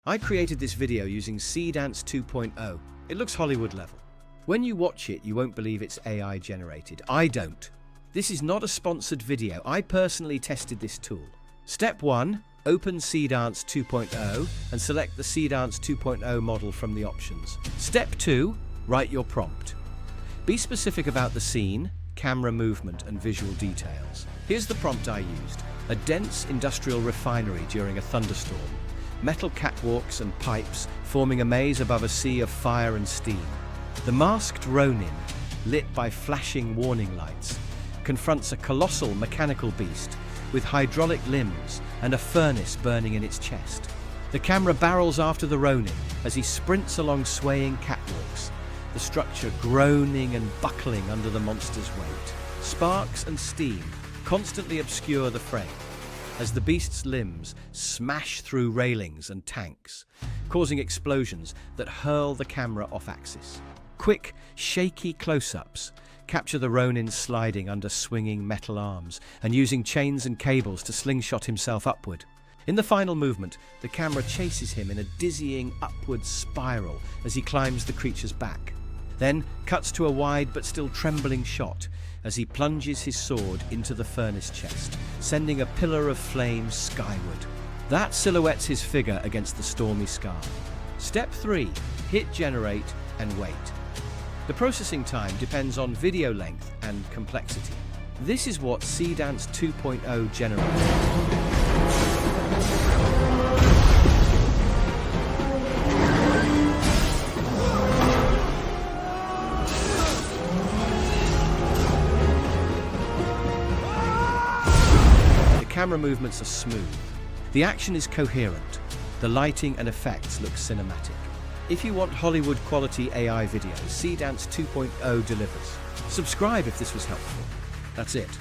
I created this video using Seedance 2.0. It looks Hollywood level. When you watch it, you won't believe it's AI generated. I don't. This is not a sponsored video. I personally tested this tool. Step 1. Open Seedance 2.0 and select the Seedance 2.0 model from the options. Step 2. Write your prompt. Be specific about the scene, camera movement and visual details. Here's the prompt I used. A dense industrial refinery during a thunderstorm. Metal catwalks and pipes forming a maze above a sea of fire and steam. The masked Ronin, lit by flashing warning lights, confronts a colossal mechanical beast with hydraulic limbs and a furnace burning in its chest. The camera barrels after the Ronin as he sprints along swaying catwalks, the structure groaning and buckling under the monster's weight. Sparks and steam constantly obscure the frame as the beast's limbs smash through railings and tanks, causing explosions that hurl the camera off axis. Quick, shaky close-ups capture the Ronin sliding under swinging metal arms and using chains and cables to slingshot himself upward. In the final movement, the camera chases him in a dizzying upward spiral as he climbs the creature's back. Then cuts to a wide but still trembling shot as he plunges his sword into the furnace chest, sending a pillar of flame skyward. That silhouettes his figure against the stormy sky. Step 3. Hit generate and wait. The processing time depends on video length and complexity. This is what Seedance 2.0 generates. The camera movements are smooth. The action is coherent. The lighting and effects look cinematic. If you want Hollywood quality AI videos, Seedance 2.0 delivers. Subscribe if this was helpful. That's it.